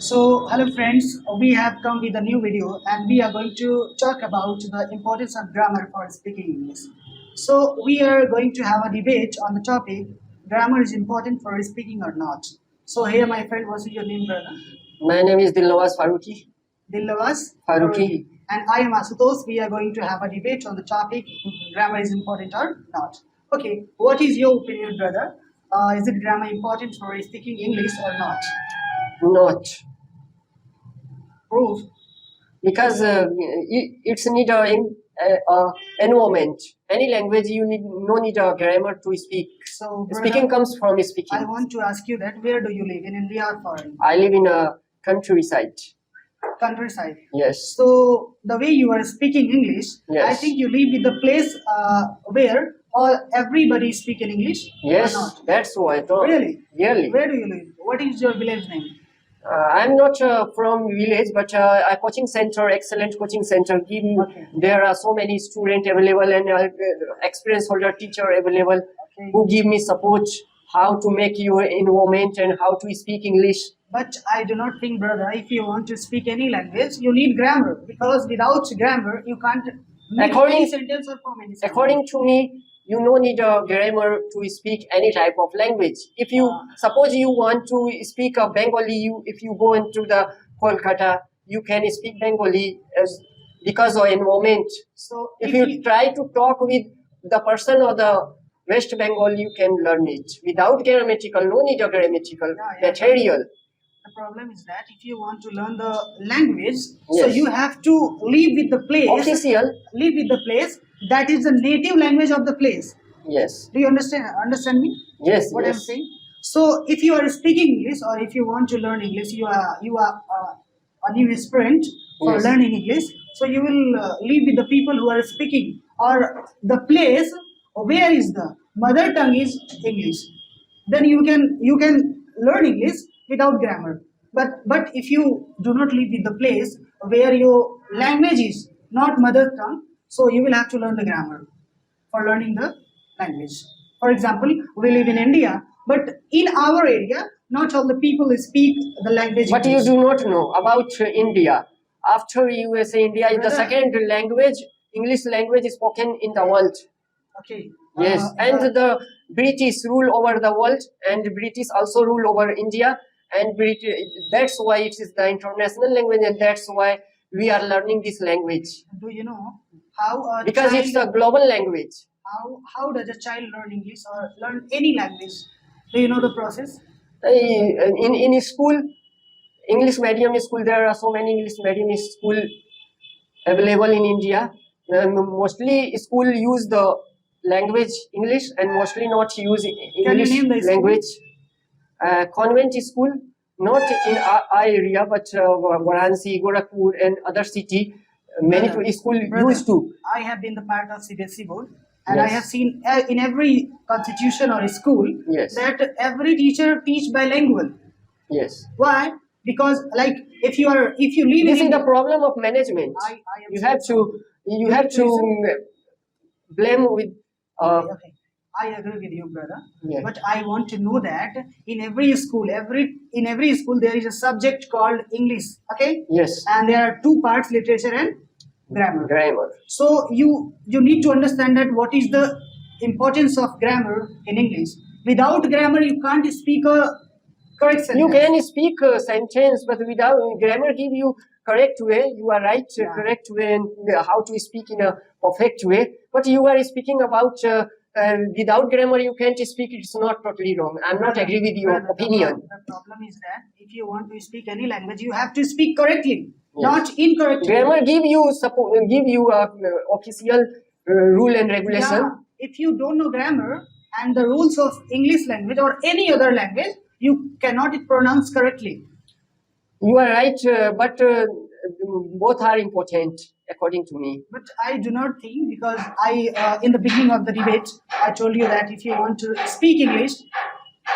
Hello friends, we have come with a new video and we are going to talk about the importance of grammar for speaking English. We are going to have a debate on the topic, grammar is important for speaking or not. Here my friend, what's your name, brother? My name is Dilnawaz Farooqi. Dilnawaz Farooqi. And I am Asutosh. We are going to have a debate on the topic, grammar is important or not. Okay, what is your opinion, brother? Is it grammar important for speaking English or not? Not. Proof. Because it's need environment. Any language you need no need a grammar to speak. So, Speaking comes from speaking. I want to ask you that where do you live, in India or foreign? I live in a countryside. Countryside. Yes. So the way you are speaking English, Yes. I think you live in the place where everybody speak in English. Yes, Or not? that's why. So, Really? Really. Where do you live? What is your village name? I'm not from village, but a coaching center, excellent coaching center. Okay. There are so many students available and experience holder teacher available Okay. who give me support how to make your environment and how to speak English. But I do not think, brother, if you want to speak any language, you need grammar, because without grammar, you can't make According- any sentence or form any sentence. According to me, you no need a grammar to speak any type of language. If you suppose you want to speak a Bengali, if you go into the Kolkata, you can speak Bengali as because of environment. So If you try to talk with the person of the West Bengal, you can learn it without grammatical. No need a grammatical Yeah. material. The problem is that if you want to learn the language, so Yes. you have to live with the place. Official, Live with the place that is the native language of the place. yes, Do you understand me? yes, What I'm yes, saying? So if you are speaking English or if you want to learn English, you are a new aspirant for Yes. learning English. So you will live with the people who are speaking, or the place where is the mother tongue is English. Then you can learn English without grammar. But if you do not live with the place where your language is not mother tongue, so you will have to learn the grammar for learning the language. For example, we live in India, but in our area, not all the people speak the language. but you English. do not know about India. After USA, India is the Brother. second language, English language is spoken in the world. Okay. Yes, and the- the British rule over the world, and British also rule over India, and that's why it is the international language, and that's why we are learning this language do you know how a because child, it's a global language. how does a child learn English or learn any language? Do you know the process? In school, English medium school, there are so many English medium school available in India. Mostly school use the language English and mostly not use English name the school? language. Convent school, not in our area, but Varanasi, Gorakhpur, and other city. Many Brother, school brother, used to. I have been the part of CBSE board, and I Yes. have seen in every constitution or school Yes. that every teacher teach bilingual. Yes, Why? Because like if you live this in is the India, problem of management. I am You saying have to listen. blame with. Okay. I agree with you, brother. Yeah. But I want to know that in every school, in every school there is a subject called English. Okay, Yes, and there are two parts: literature and grammar. grammar. So you need to understand that what is the importance of grammar in English. Without grammar, you can't speak a correct sentence. You can speak a sentence, but without grammar, give you correct way. You are right, Yeah. correct way, and how to speak in a perfect way. But you are speaking about without grammar, you can't speak. It's not totally wrong. I'm not agree with your Brother, opinion. The problem is that if you want to speak any language, you have to speak correctly, Yes. not incorrectly. Grammar give you a official rule and regulation. Yeah, if you don't know grammar and the rules of English language or any other language, you cannot pronounce correctly. You are right, but both are important according to me. But I do not think, because in the beginning of the debate, I told you that if you want to speak English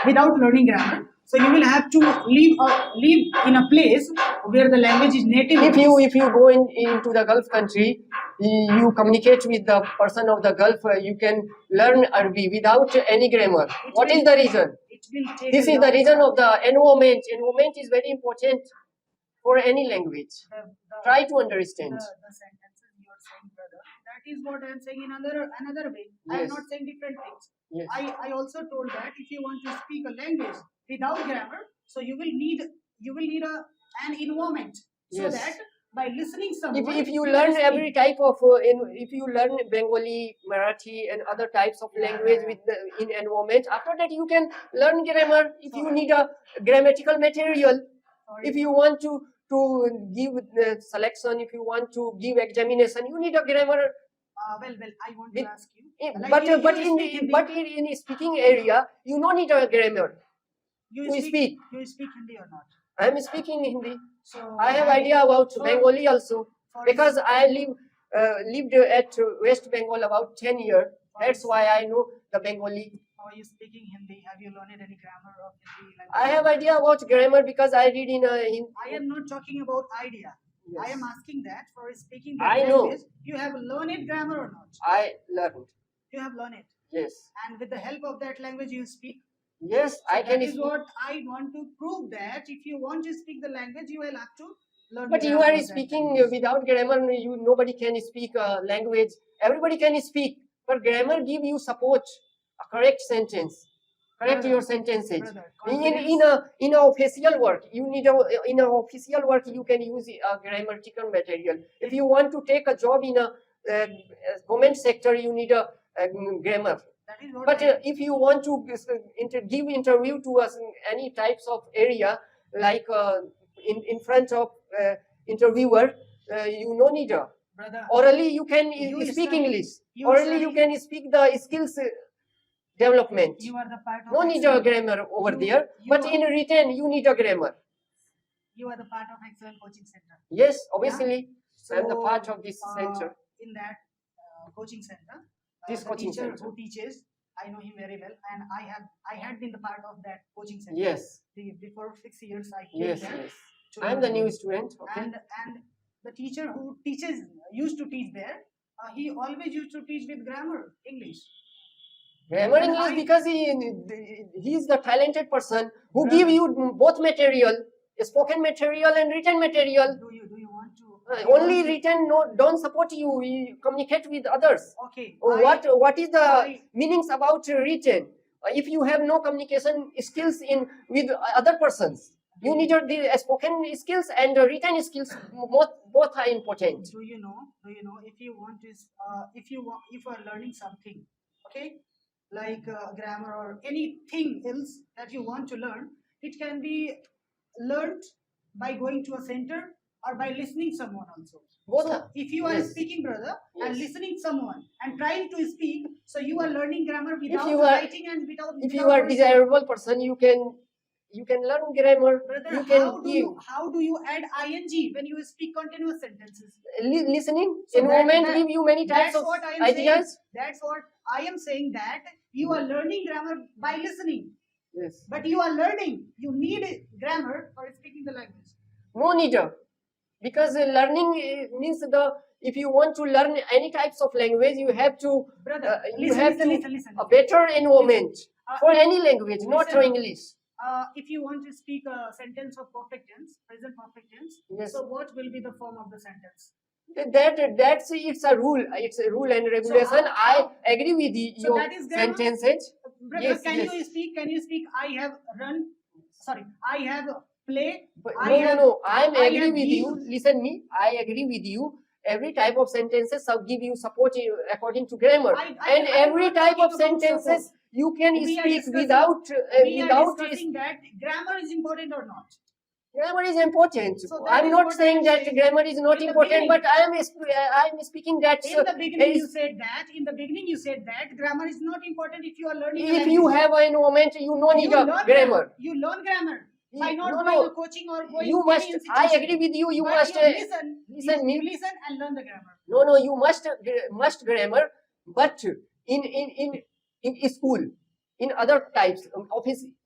without learning grammar, so you will have to live in a place where the language is native. If you go into the Gulf country, you communicate with the person of the Gulf, you can learn Arabic without any grammar. What is the reason? It will take This a is the long reason time. of the environment. Environment is very important for any language. Try to understand. The sentences you are saying, brother, that is what I am saying in another way. I am Yes. not saying different things. Yes. I also told that if you want to speak a language without grammar, so you will need an environment, so Yes. that by listening someone, If you will learn speak. every type of if you learn Bengali, Marathi, and other types of language with in environment, after that you can learn grammar. If you need a grammatical material, Sorry. if you want to give selection, if you want to give examination, you need a grammar. Well, I want With- to ask you. In- like but you but speak in Hindi, in speaking area, you don't need a grammar. you to speak. you speak Hindi or not? I am speaking Hindi. So I have idea about for- Bengali also for because I lived at West Bengal about 10 years. That's why I know the Bengali. How are you speaking Hindi? Have you learned any grammar of Hindi? I have idea about grammar because I read in I am not talking about idea. I am Yes. asking that for speaking I that know. language, you have learned grammar or not? I learned. You have learned it, Yes. and with the help of that language, you speak. Yes, So I can that is speak. what I want to prove, that if you want to speak the language, you will have to learn. But the you grammar are of that speaking language. without grammar. Nobody can speak a language. Everybody can speak, but grammar give you support, a correct sentence, correct Brother, your sentences. brother, In a official work, you need in a official work you can use a grammatical material. If you want to take a job in a government sector, you need a grammar. That is what But I, if you want to give interview to us in any types of area, like in front of interviewer, you no need a brother. orally you can You speak study- English. you Orally you study- can speak the skills development. You are the part of. No need a excellent- grammar over You- there, you but are- in written you need a grammar. You are the part of excellent coaching center. Yes, obviously I am the So, part of this uh, center. In that coaching center, This the coaching teacher center. who teaches, I know him very well, and I had been the part of that coaching center. Yes, Before 6 years, I came yes, there. yes. to I am the learn. new student. Okay. And the teacher who used to teach there. He always used to teach with grammar English. Grammar And English I- because he is the talented person who Brother. give you both material, spoken material and written material. Do you want to? Only written don't support you. You communicate with others. Okay. What is the I- meanings about written? If you have no communication skills in with other persons, you need the spoken skills and the written skills. Both are important. Do you know? If you want to, if you are learning something, okay, like grammar or anything else that you want to learn, it can be learned by going to a center or by listening someone also. Both So are- if you are yes. speaking, brother, and Yes. listening someone and trying to speak, so you are learning grammar without you are- writing and without. If you without are writing. desirable person, you can learn grammar. Brother, You can how do you add ing when you speak continuous sentences? listening. So Environment that- give you many types That's of what I am ideas. saying. That's what I am saying, that you are learning grammar by listening, Yes. but you are learning. You need grammar for speaking the language. No need. Because learning means if you want to learn any types of language, you have to Brother, you listen, have listen, to listen, listen. a better environment Uh, for any language, not for listen. English. If you want to speak a sentence of perfect tense, present perfect tense, Yes. so what will be the form of the sentence? That's it's a rule. It's a rule and regulation. how- I agree with So your that is grammar? sentences. Brother, Yes, can yes. you speak? Can you speak? I have run. Sorry, I have play. But I no, have- no, no. I'm I agree have with you. give. Listen me. I agree with you. Every type of sentences give you support according to grammar, I- and I'm every not type of talking about sentences you can We are speak discussing- without We are without discussing that grammar is important or not. grammar is important. So that I'm is not what saying I'm that saying. grammar is not In the important, beginning- but I'm speaking that In the beginning, you is- said that. In the beginning, you said that grammar is not important if you are learning. a if you language. have an environment, you no need You a learn grammar. You learn grammar by You- not no, going no. a coaching or going. You any must. I institution. agree with you. You But must. you listen. listen you, me. you listen and learn the grammar. No, you must grammar, but in school, in other types of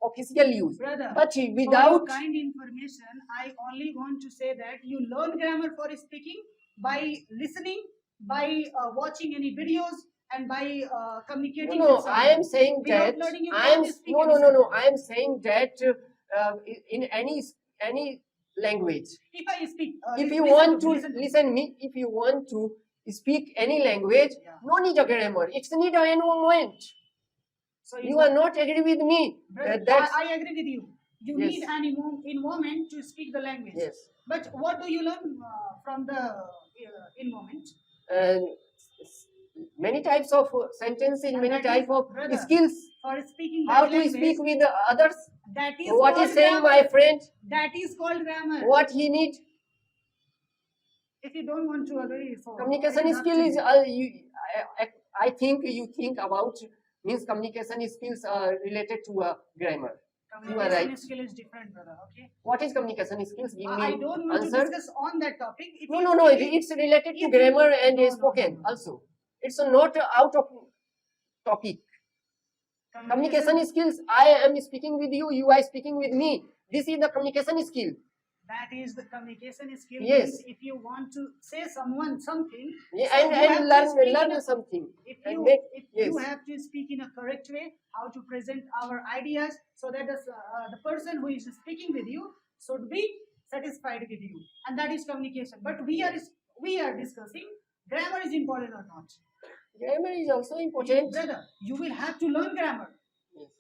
official use. Brother, But for your without kind information, I only want to say that you learn grammar for speaking by listening, by watching any videos, and by communicating. no, with someone. I am saying Without that learning, you I am can't speak no, any no, no, no. sentence. I am saying that in any language. If I speak, If you listen want to listen listen me, if you want to speak any language, Yeah. no need a grammar. It's need a environment. So You are not agree with me. Brother, That's I agree with you. You Yes. need an environment to speak the language. yes. But what do you learn from the environment? And many types of sentences, And many that type is, of brother, skills. For speaking How that to language, speak with the others. that is What called is saying grammar. my friend? That is called grammar. What he need? If you don't want to agree, so Communication it is up skill to is you. I think you think about means communication skills are related to grammar. You are Communication right. skill is different, brother. Okay. What is communication skills? Give me I don't want answer. to discuss on that topic. If No, you- no, no. if you- It's related to if you- grammar and no, no, spoken no, no. also. It's not out of topic. Communication skills. I am speaking with you. You are speaking with me. This is the communication skill. That is the communication skill. Yes. Means if you want to say someone something, Yeah, so you have and to learn speak in learn a- something. if and you make- if yes. you have to speak in a correct way, how to present our ideas, so that the person who is speaking with you should be satisfied with you, and that is communication. But we are discussing grammar is important or not. Grammar is also important. Brother, you will have to learn grammar, Yes.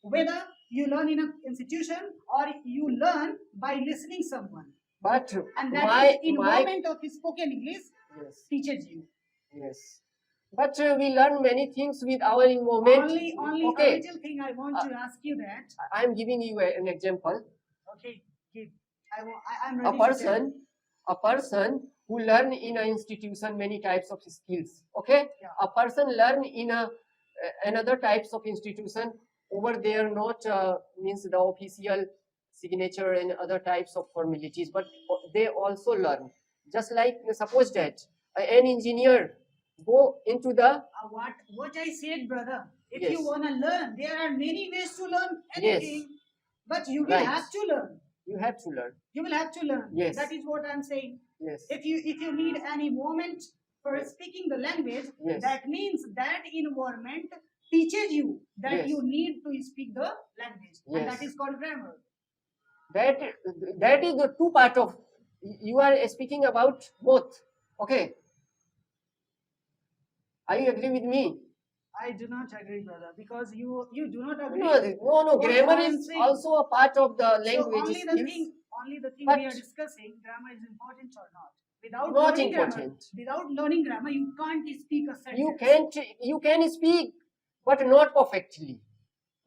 whether you learn in an institution or you learn by listening someone, But and that my is environment of spoken English yes. teaches you. Yes. But we learn many things with our environment. Only Okay. a little thing I want to ask you that. I am giving you an example. Okay, give. I'm A ready to tell. person who learn in an institution many types of skills. Okay. Yeah. A person learn in another types of institution. Over there, not means the official signature and other types of formalities, but they also learn. Just like suppose that an engineer go into the What I said, brother. If Yes. you wanna learn, there are many ways to learn Yes. anything, but you will Right. have to learn. you have to learn. You will have to learn. Yes. That is what I'm saying. Yes. If you need any moment for Yes. speaking the language, Yes. that means that environment teaches you that Yes. you need to speak the language, and that Yes. is called grammar. That is the two part of you are speaking about both. Okay. Are you agree with me? I do not agree, brother, because you do not agree. No. What Grammar I am is saying. also a part of the So language only the skills. thing, But- we are discussing, grammar is important or not. Without Not learning grammar, important. without learning grammar, you can't speak a sentence. You can speak, but not perfectly.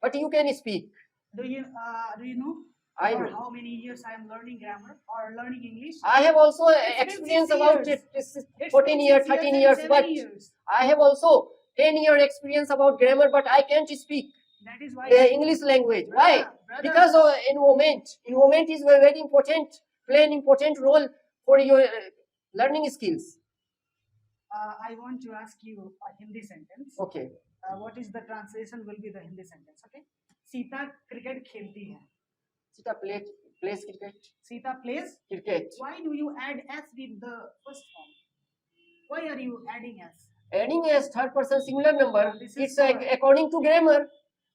But you can speak. Do you know? I For know. how many years I am learning grammar or learning English? I have also It's been experience 6 about years. it. 14 been years, 6 13 and years, 7 but years. I have also 10-year experience about grammar, but I can't speak That is why. the English language. Why? Brother, Because of environment. Environment is very important, play an important role for your learning skills. I want to ask you a Hindi sentence. Okay. What is the translation? Will be the Hindi sentence. Okay. Sita cricket खेलती है. Sita plays cricket. Sita plays. Cricket. Why do you add s with the first form? Why are you adding s? Adding as third person singular number, This is it's for- according to grammar,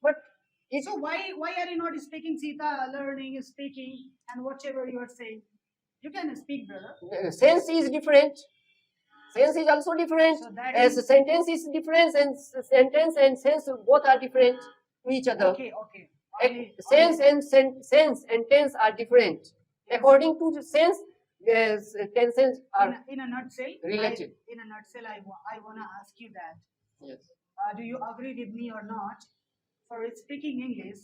but it's So why are you not speaking Sita, learning, speaking, and whatever you are saying? You can speak, brother. sense is different. Sense is also different. So that As is- sentence is different, and sentence and sense both are different to each other. Okay. Sense and sense and tense are different. According to the sense, yes, tenses are in a nutshell. related. In a nutshell, I wanna ask you that. yes. Do you agree with me or not? For speaking English,